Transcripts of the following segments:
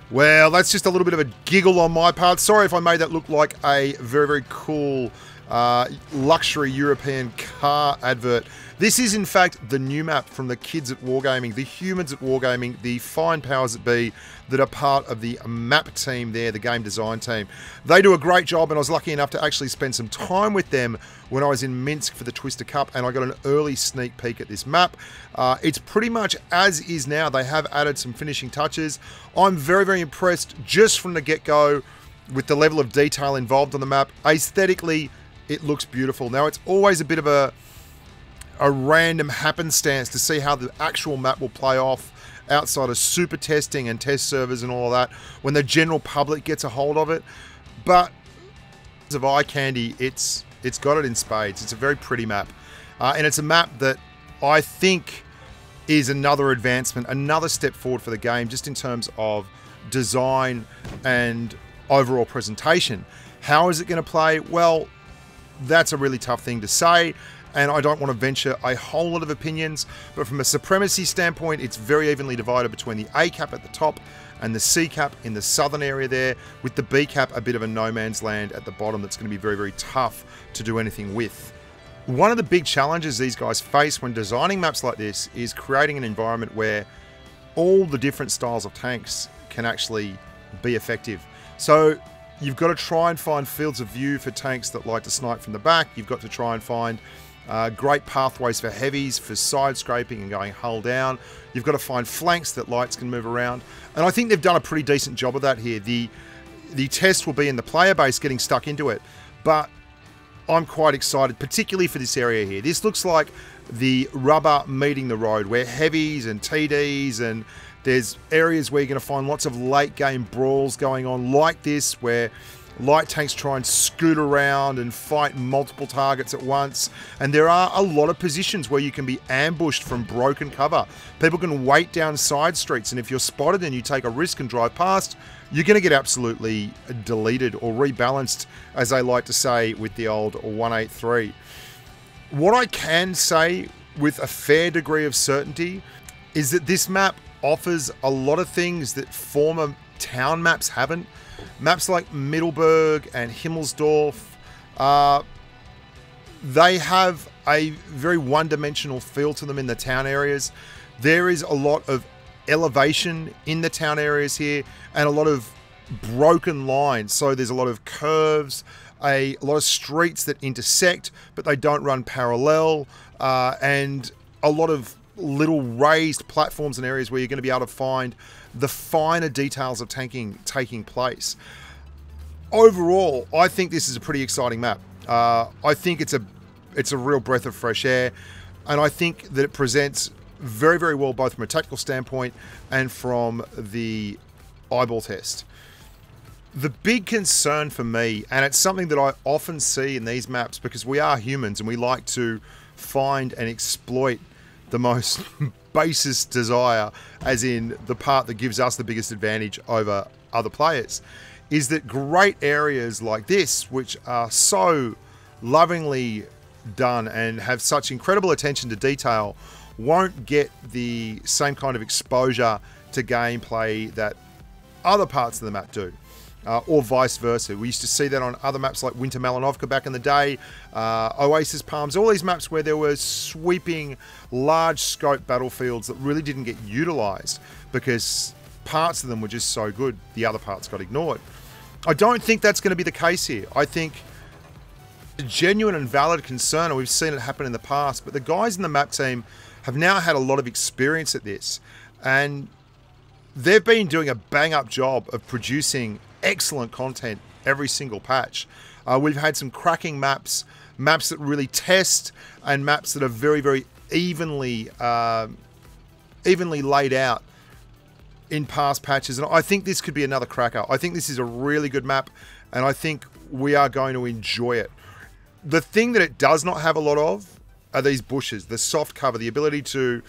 Well, that's just a little bit of a giggle on my part. Sorry if I made that look like a very, very cool luxury European car advert. This is, in fact, the new map from the kids at Wargaming, the humans at Wargaming, the fine powers that be that are part of the map team there, the game design team. They do a great job, and I was lucky enough to actually spend some time with them when I was in Minsk for the Twister Cup, and I got an early sneak peek at this map. It's pretty much as is now. They have added some finishing touches. I'm very, very impressed just from the get-go with the level of detail involved on the map. Aesthetically, it looks beautiful. Now, it's always a bit of a random happenstance to see how the actual map will play off outside of super testing and test servers and all of that when the general public gets a hold of it. But of eye candy, it's got it in spades. It's a very pretty map, and it's a map that I think is another advancement, another step forward for the game, just in terms of design and overall presentation. How is it going to play? Well, that's a really tough thing to say, and I don't want to venture a whole lot of opinions, but from a supremacy standpoint, it's very evenly divided between the A cap at the top and the C cap in the southern area there, with the B cap a bit of a no man's land at the bottom that's going to be very, very tough to do anything with. One of the big challenges these guys face when designing maps like this is creating an environment where all the different styles of tanks can actually be effective. So you've got to try and find fields of view for tanks that like to snipe from the back. You've got to try and find great pathways for heavies, for side scraping and going hull down. You've got to find flanks that lights can move around. And I think they've done a pretty decent job of that here. The test will be in the player base getting stuck into it. But I'm quite excited, particularly for this area here. This looks like the rubber meeting the road, where heavies and TDs, and there's areas where you're going to find lots of late game brawls going on like this, where light tanks try and scoot around and fight multiple targets at once. And there are a lot of positions where you can be ambushed from broken cover. People can wait down side streets, and if you're spotted and you take a risk and drive past, you're going to get absolutely deleted or rebalanced, as they like to say with the old 183. What I can say with a fair degree of certainty is that this map offers a lot of things that former town maps haven't. Maps like Middelburg and Himmelsdorf, they have a very one-dimensional feel to them in the town areas. There is a lot of elevation in the town areas here and a lot of broken lines. So there's a lot of curves, a lot of streets that intersect, but they don't run parallel, and a lot of little raised platforms and areas where you're going to be able to find the finer details of tanking taking place. Overall, I think this is a pretty exciting map. I think it's a real breath of fresh air, and I think that it presents very, very well both from a tactical standpoint and from the eyeball test. The big concern for me, and it's something that I often see in these maps because we are humans and we like to find and exploit the most basest desire, as in the part that gives us the biggest advantage over other players, is that great areas like this, which are so lovingly done and have such incredible attention to detail, won't get the same kind of exposure to gameplay that other parts of the map do. Or vice versa. We used to see that on other maps like Winter Malinovka back in the day, Oasis Palms, all these maps where there were sweeping, large scope battlefields that really didn't get utilized because parts of them were just so good, the other parts got ignored. I don't think that's going to be the case here. I think a genuine and valid concern, and we've seen it happen in the past, but the guys in the map team have now had a lot of experience at this, and they've been doing a bang-up job of producing excellent content every single patch. We've had some cracking maps that really test, and maps that are very, very evenly laid out in past patches. And I think this could be another cracker. I think this is a really good map, and I think we are going to enjoy it. The thing that it does not have a lot of are these bushes, the soft cover, the ability to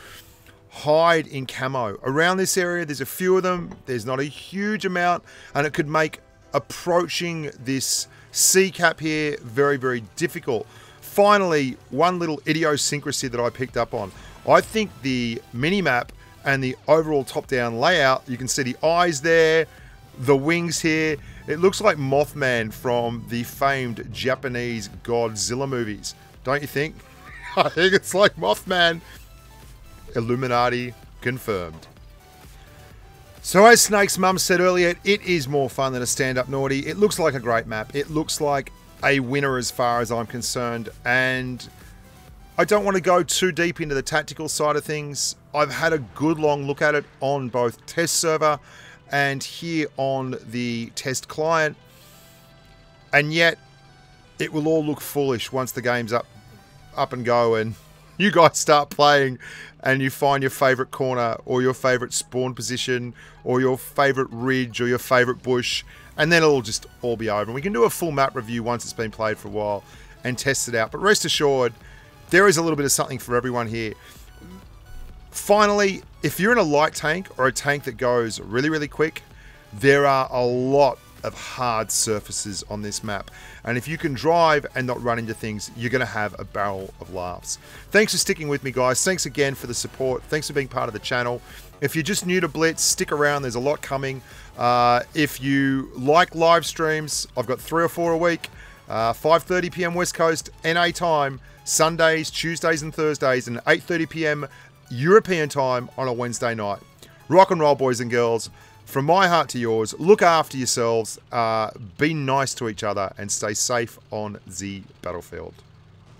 hide in camo. Around this area, there's a few of them. There's not a huge amount, and it could make approaching this C cap here very, very difficult. Finally, one little idiosyncrasy that I picked up on. I think the mini-map and the overall top-down layout, you can see the eyes there, The wings here, it looks like Mothman from the famed Japanese Godzilla movies. Don't you think? I think it's like Mothman. Illuminati confirmed. So as Snake's mum said earlier, it is more fun than a stand-up naughty. It looks like a great map. It looks like a winner as far as I'm concerned. And I don't want to go too deep into the tactical side of things. I've had a good long look at it on both test server and here on the test client. And yet, it will all look foolish once the game's up and go and you guys start playing and you find your favorite corner or your favorite spawn position or your favorite ridge or your favorite bush, and then it'll just all be over. And we can do a full map review once it's been played for a while and test it out. But rest assured, there is a little bit of something for everyone here. Finally, if you're in a light tank or a tank that goes really, really quick, there are a lot of hard surfaces on this map, and if you can drive and not run into things, you're going to have a barrel of laughs. Thanks for sticking with me, guys. Thanks again for the support. Thanks for being part of the channel. If you're just new to Blitz, stick around. There's a lot coming. If you like live streams, I've got 3 or 4 a week. 5:30 p.m. West Coast NA time, Sundays, Tuesdays and Thursdays, and 8:30 p.m. European time on a Wednesday night. Rock and roll, boys and girls. From my heart to yours, look after yourselves, be nice to each other, and stay safe on the battlefield.